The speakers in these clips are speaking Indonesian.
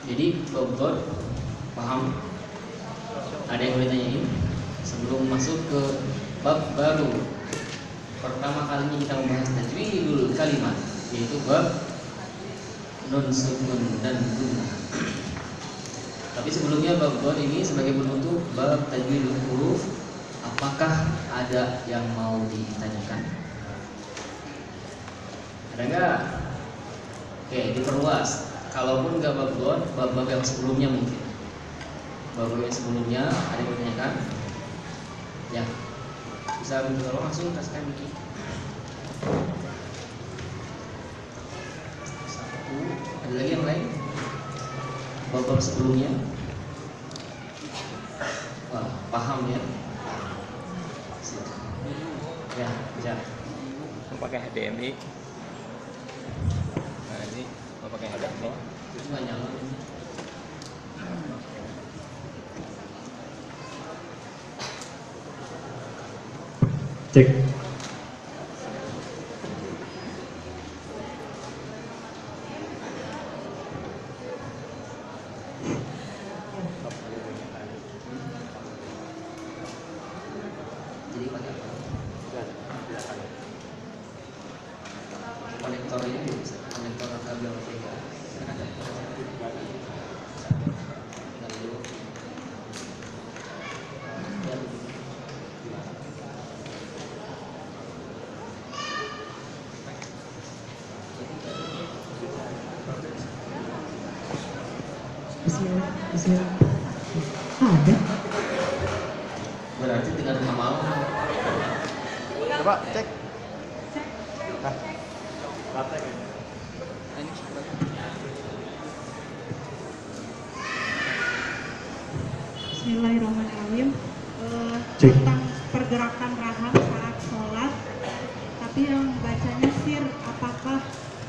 Jadi Bogor paham? Ada yang boleh tanyain? Sebelum masuk ke bab baru, pertama kalinya kita membahas tajwidul kalimat, yaitu bab nun, sukun, dan gunnah. Tapi sebelumnya bab ini sebagai penutup bab tajwidul huruf. Apakah ada yang mau ditanyakan? Ada nggak? Oke, diperluas. Kalaupun nggak bab yang sebelumnya mungkin. Bab yang sebelumnya ada yang ditanyakan? Ya, bisa minta tolong langsung kasihkan Miki. Satu, ada lagi yang lain? Bab sebelumnya? Wah, paham ya? Ya, bisa. Pakai HDMI. Nah ini mau pakai HDMI. Itu nggak nyala. Cek. Jadi pakai apa? Konektor ini bisa, konektor kabel Vega. Kan ada. Lalu, ya. Bismillah. Ada. Berarti dengan hamal. Coba cek. Nah, praktek ini. Ini Bismillahirrahmanirrahim. Cek. Tentang pergerakan rahang saat sholat, tapi yang bacanya sir, apakah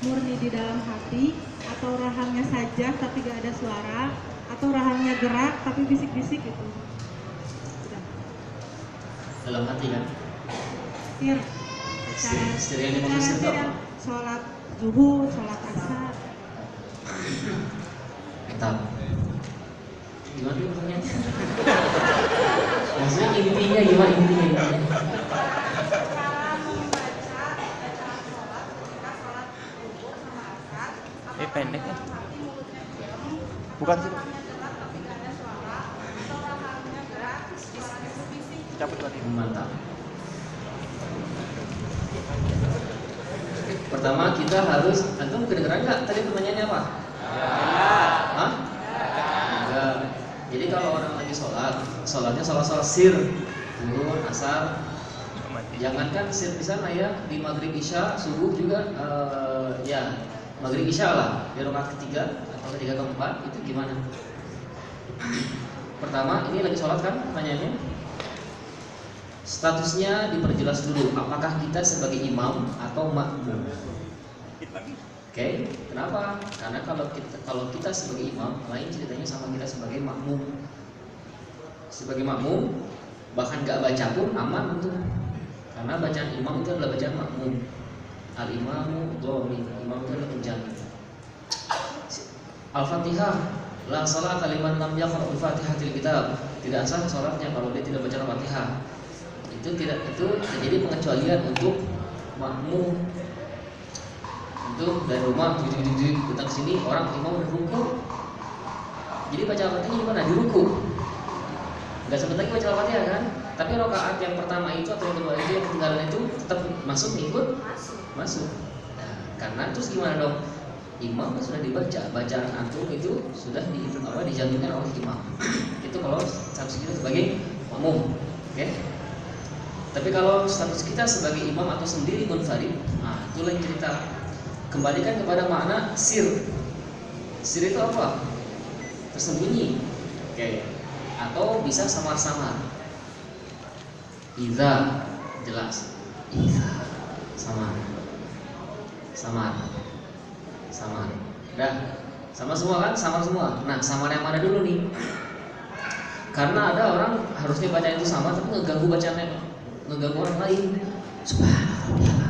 murni di dalam hati atau rahangnya saja tapi gak ada suara, atau rahangnya gerak tapi bisik-bisik gitu? Udah. Dalam hati kan? Sir. Sir yang dimaksud sir itu apa? Sholat zuhur, sholat asar. Etam. Gimana tuh pertanyaannya? Maksudnya intinya gimana intinya? ini pendek ya? Bukan sih. Cabut lagi. Mantap. Pertama kita harus, antum kedengeran nggak? Tadi pertanyaannya apa? Hah? Enggak. Jadi kalau orang lagi sholatnya sholat sir, zuhur, asar. Jangankan sir di sana ya, di maghrib isya, subuh juga, ya maghrib isya lah, di rakaat ketiga atau ketiga keempat itu gimana? Pertama, ini lagi sholat kan? Pertanyaannya. Statusnya diperjelas dulu, apakah kita sebagai imam atau makmum? Oke, kenapa? Karena kalau kita sebagai imam, lain ceritanya sama kita sebagai makmum. Sebagai makmum, bahkan gak baca pun aman untuk, karena bacaan imam itu adalah bacaan makmum. Al imamu dhamin, imam itu adalah penjamin. Al-Fatihah, la salat liman lam yaqra bi Fatihatil kitab. Tidak sah salatnya kalau dia tidak baca Al-Fatihah. Itu terjadi pengecualian untuk makmum. Untuk dari rumah datang sini orang imam udah ruku, jadi baca Al-Fatihah gimana? Di ruku, nggak sempat lagi baca Al-Fatihah kan? Tapi rakaat yang pertama itu atau yang kedua itu yang ketinggalan itu tetap masuk ikut masuk. Nah, karena terus gimana dong? Imam sudah dibaca, bacaan antum itu sudah dijaminkan oleh imam. Itu kalau status kita sebagai makmum, oke? Tapi kalau status kita sebagai imam atau sendiri munfarid, nah itu lain cerita. Kembalikan kepada makna sir. Sir itu apa? Tersembunyi. Oke. Atau bisa samar-samar. Iza, jelas. Iza, samar. Samar. Samar. Udah. Sama semua kan? Samar semua. Nah, samar yang mana dulu nih? Karena ada orang harusnya baca itu sama tapi ngeganggu bacaannya, ngeganggu orang lain. Subhanallah.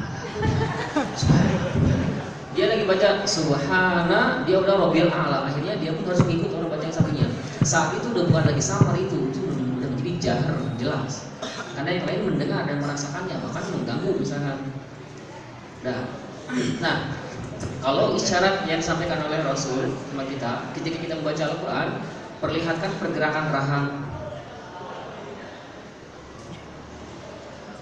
Dia lagi baca subhana, dia udah robil ala, akhirnya dia pun harus mengikut orang baca yang sampingnya. Saat itu udah bukan lagi samar, itu udah menjadi jahar, jelas. Karena yang lain mendengar dan merasakannya, bahkan mengganggu misalkan. Nah, kalau isyarat yang disampaikan oleh Rasul sama kita, ketika kita membaca Al-Quran, perlihatkan pergerakan rahang.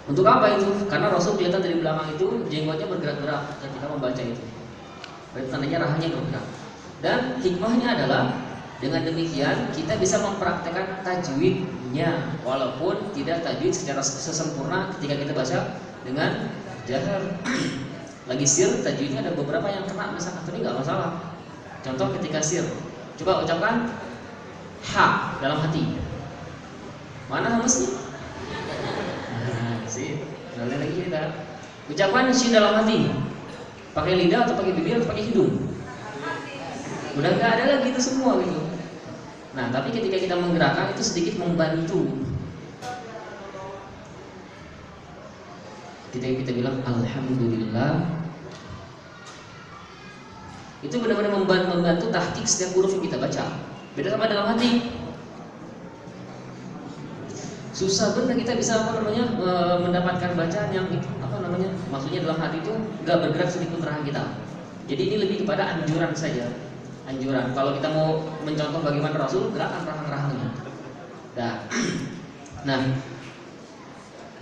Untuk apa itu? Karena Rasul kelihatan dari belakang itu jenggotnya bergerak-gerak ketika membaca itu. Berarti tandanya rahangnya bergerak. Dan hikmahnya adalah dengan demikian kita bisa mempraktekkan tajwidnya, walaupun tidak tajwid secara sesempurna ketika kita baca dengan jahar. Lagi sir, tajwidnya ada beberapa yang kena, misalkan tadi nggak masalah. Contoh ketika sir, coba ucapkan ha dalam hati. Mana hamesnya? Nah, sih, udah lagi kita. Ucapkan shin dalam hati. Pakai lidah atau pakai bibir atau pakai hidung? Udah nggak ada lagi itu semua gitu. Nah, tapi ketika kita menggerakkan itu sedikit membantu. Ketika kita bilang alhamdulillah, itu benar-benar membantu tahqiq setiap huruf yang kita baca. Beda sama dalam hati. Susah benar kita bisa mendapatkan bacaan yang maksudnya dalam hati itu nggak bergerak sedikit pun rahang kita. Jadi ini lebih kepada anjuran saja. Anjuran. Kalau kita mau mencontoh bagaimana Rasul, gerakan rahang-rahangnya. Nah,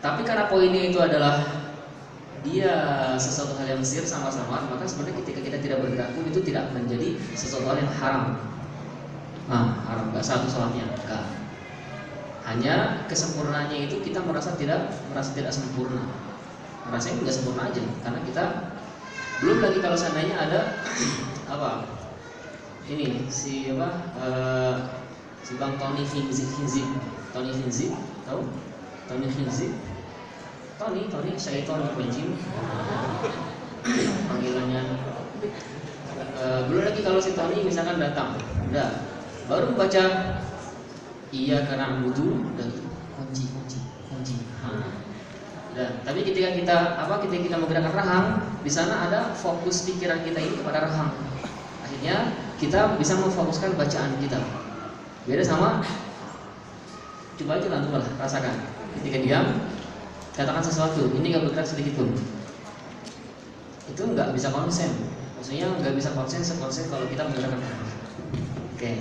tapi karena poinnya itu adalah dia sesuatu hal yang sir sama-sama, maka sebenarnya ketika kita tidak bergerak pun itu tidak menjadi sesuatu hal yang haram. Haram nggak satu sholatnya, enggak. Hanya kesempurnaannya itu kita merasa tidak sempurna. Rasanya nggak sempurna aja, karena kita belum lagi kalau seandainya ada ini si Bang Tony Hinzib, tahu? Tony Hinzib, Tony syaitan rajim panggilannya. Belum lagi kalau si Tony misalkan datang, udah baru baca iya karena butuh dan kunci. Tapi ketika kita menggerakkan rahang, di sana ada fokus pikiran kita ini kepada rahang. Akhirnya kita bisa memfokuskan bacaan kita. Beda sama, coba aja langsung rasakan. Ketika diam, katakan sesuatu, ini nggak bergerak sedikit pun. Itu nggak bisa konsen. Maksudnya nggak bisa konsen kalau kita menggerakkan rahang. Oke,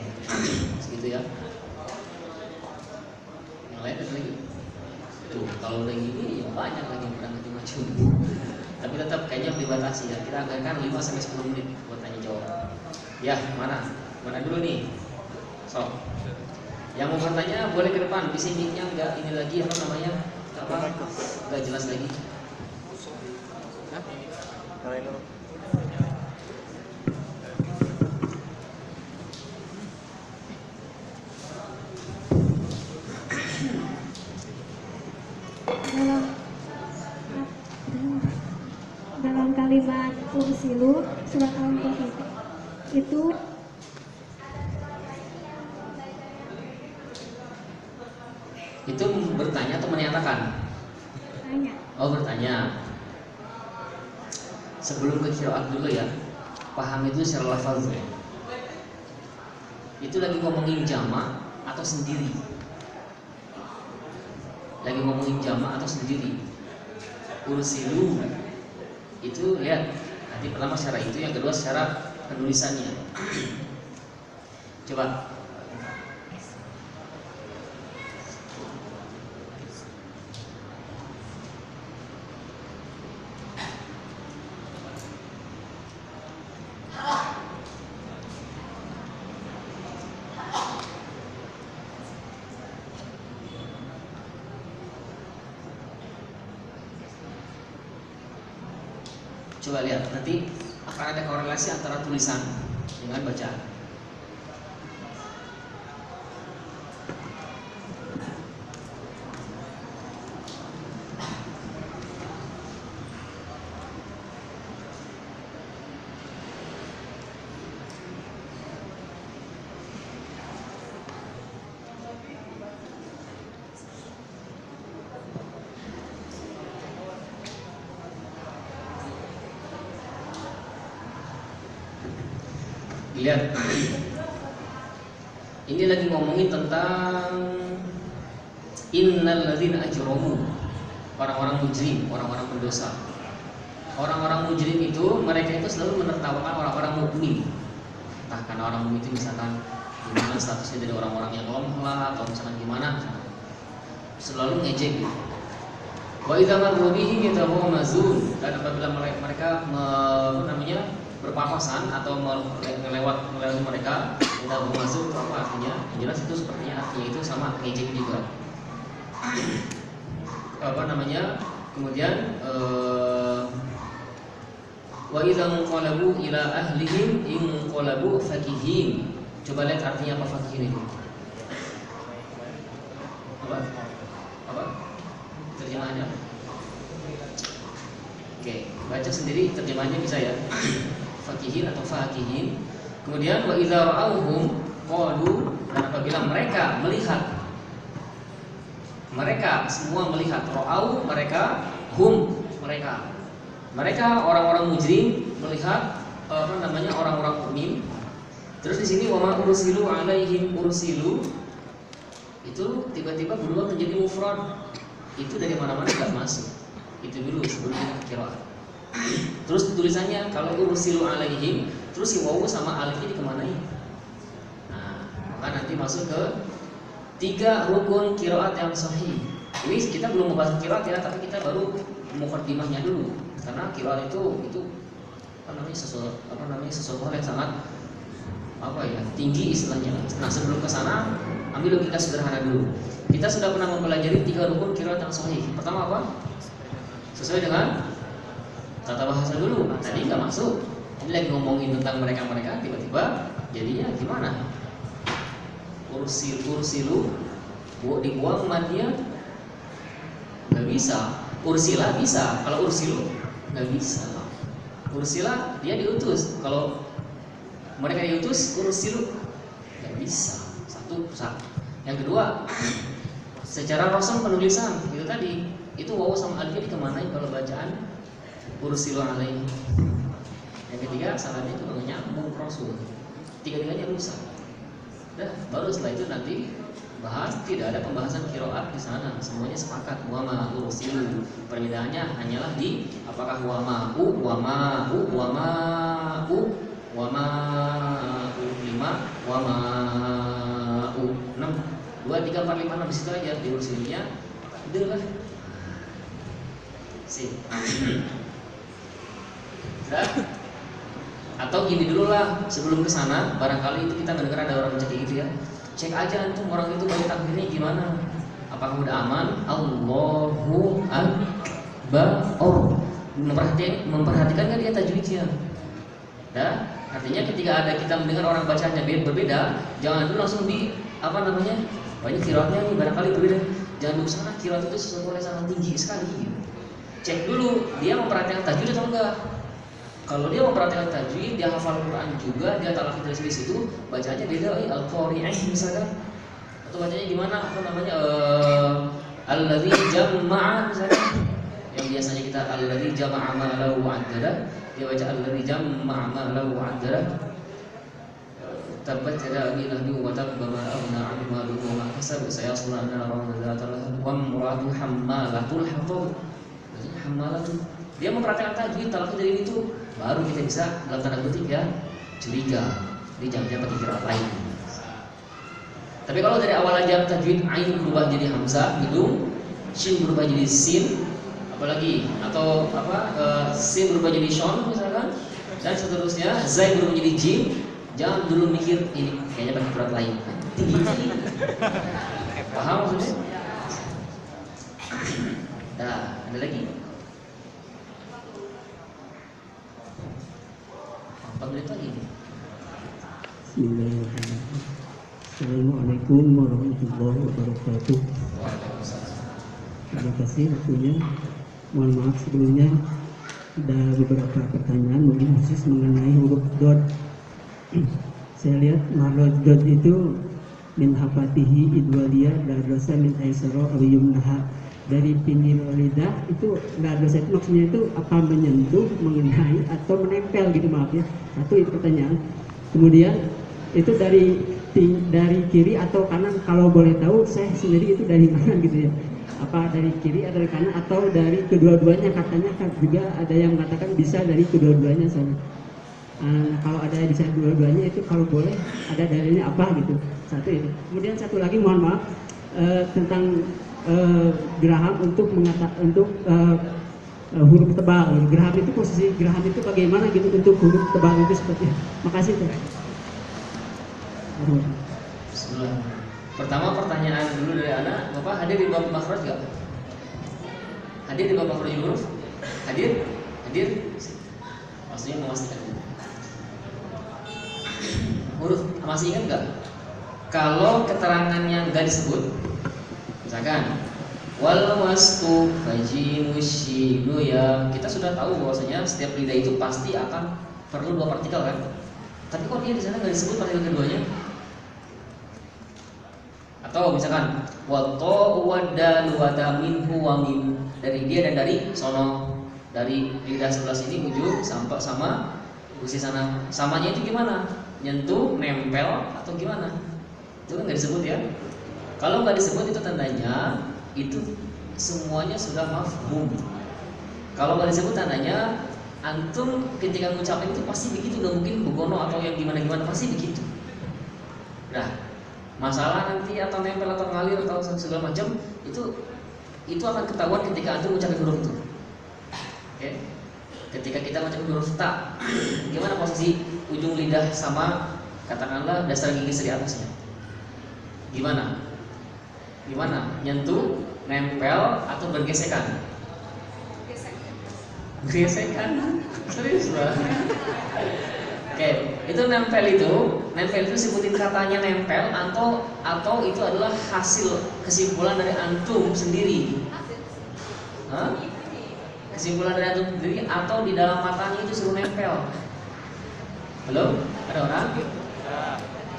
segitu ya. Yang lain ada lagi? Tuh, kalau udah gini ya banyak lagi yang kurang macam. Tapi tetap kayaknya dibatasi ya. Kita anggarkan 5-10 menit buat tanya jawab. Ya, mana dulu nih? So, yang mau bertanya boleh ke depan. Di sini nggak ini lagi nggak jelas lagi. Dalam kalimat ursilu surat Al-Anfal itu bertanya atau menyatakan? Tanya. Oh, bertanya. Sebelum ke qiraat dulu ya, paham itu secara lafaz. Itu lagi ngomongin jamak atau sendiri? Lagi ngomongin jamak atau sendiri? Ursilu itu lihat nanti pertama secara itu, yang kedua secara penulisannya. Coba lihat, nanti akan ada korelasi antara tulisan dengan bacaan. Lihat, ini lagi ngomongin tentang innal ladzina ajramu, orang-orang mujrim, orang-orang berdosa. Orang-orang mujrim itu mereka itu selalu menertawakan orang-orang mukmin. Entah karena orang mukmin itu misalkan gimana statusnya dari orang-orang yang lemah lah, atau misalkan gimana, selalu ngejek gitu. Wa idza marru bihim yatahawamazun, dan apabila mereka berpapasan atau melewati mereka, yatahawamazun apa artinya? Jelas itu sepertinya artinya itu sama ngejek juga. Kemudian wa idza munqalabu ila ahlihim inqalabu fakihin. Coba lihat artinya apa fakihin itu. Apa? Terjemahannya. Oke, baca sendiri terjemahannya bisa ya. Fakihin atau fakihin. Kemudian wa idza ra'awhum qalu, dan apabila mereka melihat, mereka semua melihat, ra'au mereka, hum mereka orang-orang mujrim melihat orang-orang mukmin. Terus di sini wa ma ursilu alaihim ursilu itu tiba-tiba berubah menjadi mufrad. Itu dari mana-mana enggak masuk. Itu dulu sebelum qiraat. Terus tulisannya kalau ursilu alaihim, terus si wawu sama alifnya dikemanain? Nah, maka nanti masuk ke 3 rukun qiraat yang sahih. Ini kita belum membahas qiraat ya, tapi kita baru mukadimahnya dulu. Karena qiraat itu sesuatu hal yang sangat tinggi istilahnya. Nah, sebelum ke sana ambil logika sederhana dulu. Kita sudah pernah mempelajari 3 rukun qiraat yang sahih. Pertama apa? Sesuai dengan tata bahasa dulu. Nah, tadi nggak masuk. Ini lagi ngomongin tentang mereka tiba-tiba jadinya gimana? Ursilu dibuang madnya nggak bisa. Ursila bisa, kalau ursilu nggak bisa. Ursila dia diutus, kalau mereka diutus ursilu nggak bisa. Satu. Yang kedua, secara rasul penulisan itu tadi, itu wawu sama alifnya dikemanain kalau bacaan ursilu alaihi. Yang ketiga, salahnya itu nggak nyambung rasul. Tiga-tiganya rusak. Dah, baru setelah itu nanti bahas, tidak ada pembahasan qiraat di sana, semuanya sepakat wa ma ursilu. Perbedaannya hanyalah di apakah wa ma'u 5 wa ma'u 6 2 3 4 5 6 di situ aja di ursilunya takdir lah. Atau gini dulu lah, sebelum ke sana barangkali itu kita mendengar ada orang baca kayak gitu ya. Cek aja antum orang itu baca takbirnya gimana. Apakah udah aman? Allahu Akbar. Memperhatikan kan dia tajwidnya. Ya, artinya ketika ada kita mendengar orang bacanya berbeda, jangan dulu langsung di banyak qiraatnya nih barangkali berbeda. Jangan dulu sana qiraat itu sesuatu yang sangat tinggi sekali. Cek dulu dia memperhatikan tajwid atau enggak. Kalau dia memperhatikan tajwid, dia hafal Quran juga, dia talafuz dari situ, bacanya beda, al-qari'ah misalkan. Atau bacanya gimana? Alladzi jama'a misalkan. Yang biasanya kita alladzi jama'a ma'lahu wa'addada, dia baca alladzi jama'a ma'lahu wa'addada. Tabbat yada abi lahabin wa tabba ma aghna 'anhu maluhu wa ma kasab, sayasla naran dzata lahab wa imra'atuhu hammalatul hatab. Bacanya hammalatul. Dia memperhatikan tajwid, talafuz dari itu, baru kita bisa dalam tanda kutip ya curiga, ini jangan pakai qiraat lain. Tapi kalau dari awal aja tajwid ain berubah jadi hamzah gitu, shin berubah jadi sin, apalagi atau sin berubah jadi shon misalkan, dan seterusnya zai berubah jadi jim, jangan dulu mikir ini kayaknya pakai qiraat lain. Paham maksudnya? Nah, ada lagi. 4 menit lagi. Bismillahirrahmanirrahim. Assalamualaikum warahmatullahi wabarakatuh. Terima kasih waktunya. Mohon maaf sebelumnya ada beberapa pertanyaan mungkin khusus mengenai huruf dot. Saya lihat marot dot itu min hafatihi idwaliyah darasa min aisara aw yumnaha. Dari pinggir lidah itu darasa itu maksudnya itu apa menyentuh, mengenai atau menempel gitu, maaf ya. Satu itu pertanyaan. Kemudian itu dari kiri atau kanan, kalau boleh tahu saya sendiri itu dari mana gitu ya, apa dari kiri atau dari kanan atau dari kedua-duanya? Katanya kan juga ada yang mengatakan bisa dari kedua-duanya sana. Kalau ada bisa dua-duanya itu kalau boleh ada dalilnya apa gitu, satu itu. Kemudian satu lagi mohon maaf tentang geraham untuk huruf tebal. Geraham itu posisi geraham itu bagaimana gitu untuk huruf tebal itu seperti. Makasih tuh. Bismillah. Pertama pertanyaan dulu dari anak, Bapak hadir di bab makhraj gak? Hadir di bab makhraj huruf? Hadir? Hadir? Maksudnya memastikan huruf, masih ingat nggak? Kalau keterangannya nggak disebut, misalkan wal wastu fajimushinu ya, kita sudah tahu bahwasanya setiap lidah itu pasti akan perlu dua partikel kan? Tapi kok dia di sana nggak disebut partikel keduanya? Atau misalkan wato wadalu wadaminhu wamin, dari dia dan dari sono, dari lidah sebelah sini ujung sampai sama usi sana, samanya itu gimana? Nyentuh, nempel atau gimana? Itu kan nggak disebut ya. Kalau nggak disebut itu tandanya itu semuanya sudah mafhum. Kalau nggak disebut tandanya antum ketika mengucapkan itu pasti begitu, nggak mungkin bugono atau yang gimana pasti begitu. Nah, masalah nanti atau nempel atau ngalir atau segala macam itu akan ketahuan ketika antum mengucapkan huruf itu. Oke? Ketika kita mengucapkan huruf ta, gimana posisi ujung lidah sama katakanlah dasar gigi di atasnya? Gimana? Nyentuh, nempel atau bergesekan? Gesekan. Serius lah. Oke, itu nempel itu sebutin katanya nempel atau itu adalah hasil kesimpulan dari antum sendiri. Hah? Kesimpulan dari antum sendiri atau di dalam matanya itu suruh nempel? Halo? Ada orang?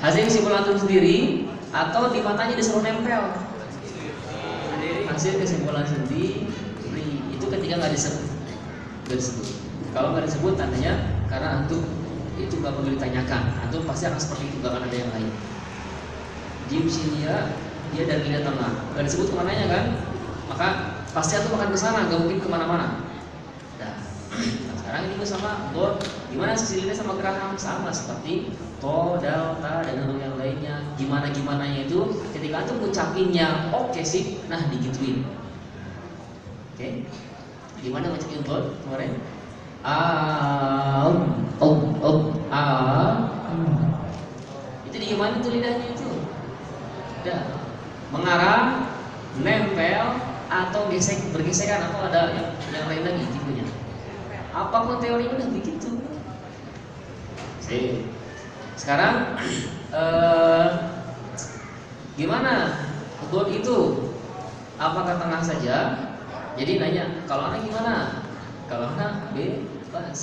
Hasil kesimpulan antum sendiri atau di matanya disuruh nempel? Hasil kesimpulan sendiri. Itu ketika nggak disebut. Kalau nggak disebut tandanya karena antum itu nggak perlu ditanyakan. Antum pasti akan seperti itu, nggak akan ada yang lain. Jim sini ya, dia dari lidah tengah. Nggak disebut kemananya kan? Maka pasti antum akan ke sana, nggak mungkin kemana-mana. Nah, sekarang ini sama dot, gimana sisi lidah sama geraham sama seperti to, dal, ta dan yang lainnya. Gimananya itu ketika antum ngucapinnya oke sih, nah digituin. Oke. Gimana ngucapin dot kemarin? Itu di gimana tuh lidahnya itu? Udah mengarah, nempel atau bergesekan atau ada yang lain lagi tipenya. Apapun teorinya udah begitu. Sekarang gimana dot itu? Apakah tengah saja? Jadi nanya, kalau anak gimana? Kalau anak bebas,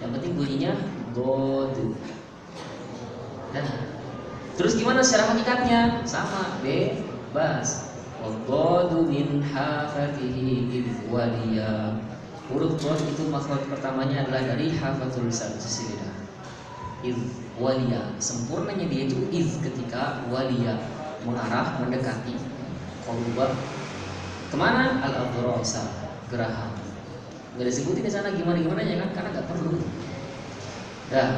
yang penting bunyinya dot. Nah, terus gimana secara hakikatnya? Sama, bebas. Waddu min hafatihi idwaliya. Huruf dot itu makhraj pertamanya adalah dari hafatul lisan, sisi lidah. Idwaliya, sempurnanya dia itu ketika waliya, mengarah, mendekati. Qaruba kemana? Al-adrasa, geraham. Nggak disebutin di sana gimana ya kan? Karena nggak perlu. Nah,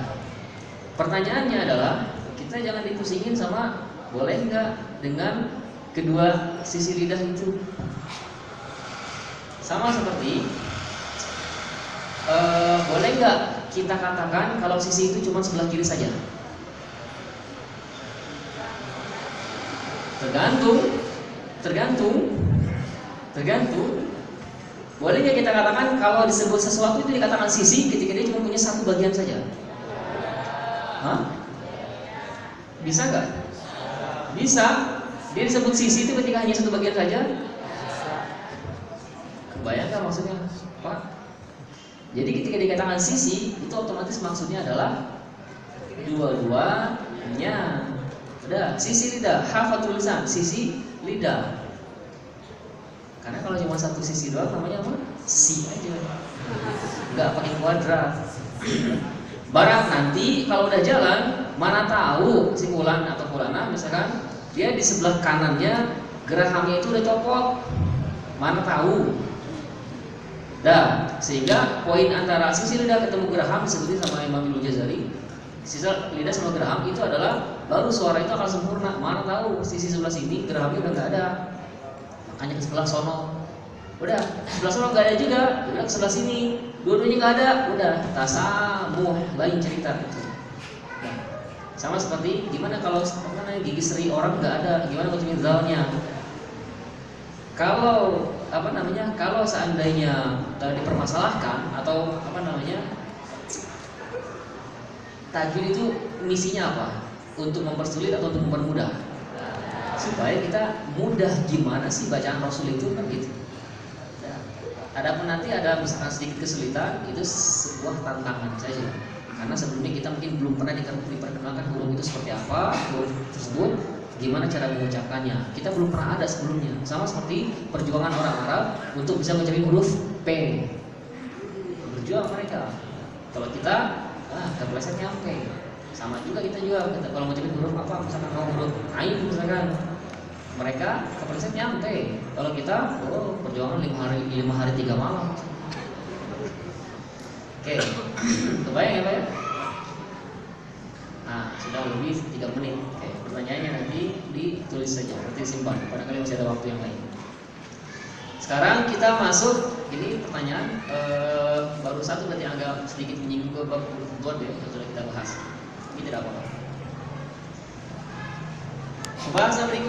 pertanyaannya adalah kita jangan dipusingin sama boleh nggak dengan kedua sisi lidah itu. Sama seperti boleh nggak kita katakan kalau sisi itu cuma sebelah kiri saja? Tergantung. Boleh nggak kita katakan kalau disebut sesuatu itu dikatakan sisi ketika dia cuma punya satu bagian saja? Hah? Bisa nggak? Bisa. Dia disebut sisi itu ketika hanya satu bagian saja? Kebayang nggak maksudnya, Pak? Jadi ketika dikatakan sisi itu otomatis maksudnya adalah dua-duanya. Udah, sisi lidah, hafatul lisan, sisi lidah. Karena kalau cuma satu sisi doang namanya apa? Si aja. Enggak pakai kuadrat. Barang nanti kalau udah jalan, mana tahu si fulan atau fulana misalkan dia di sebelah kanannya gerahamnya itu udah copot, mana tahu. Dah, sehingga poin antara sisi lidah ketemu geraham disebutin sama Imam Ibnu Jazari. Sisi lidah sama geraham itu adalah baru suara itu akan sempurna. Mana tahu sisi sebelah sini gerahamnya udah nggak ada, makanya ke sebelah sono. Udah, sebelah sono nggak ada juga, udah ke sebelah sini, dua-duanya nggak ada, udah tasamuh, lain cerita. Nah, sama seperti gimana kalau gigi seri orang nggak ada, gimana kalau zalnya? Kalau kalau seandainya dipermasalahkan atau tajwid itu misinya apa? Untuk mempersulit atau untuk mempermudah? Supaya kita mudah gimana sih bacaan Rasul itu kan gitu. Adapun nanti ada misalkan sedikit kesulitan, itu sebuah tantangan saja. Karena sebelumnya kita mungkin belum pernah diperkenalkan huruf itu seperti apa, huruf tersebut gimana cara mengucapkannya. Kita belum pernah ada sebelumnya. Sama seperti perjuangan orang Arab untuk bisa mencari huruf P. Berjuang mereka. Kalau kita kepleset nyampe. Sama juga kita kalau mencari huruf apa, misalkan huruf Ain misalkan. Mereka kepleset nyampe. Kalau kita perjuangan 5 hari 3 malam. Oke. Kebayang ya Pak ya? Nah, sudah lebih 3 menit. Oke, pertanyaannya nanti ditulis saja, nanti simpan. Barangkali masih ada waktu yang lain. Sekarang kita masuk. Ini pertanyaan baru satu, berarti agak sedikit menyinggung ke bab huruf ya, yang sudah kita bahas. Ini tidak apa-apa. Pembahasan berikut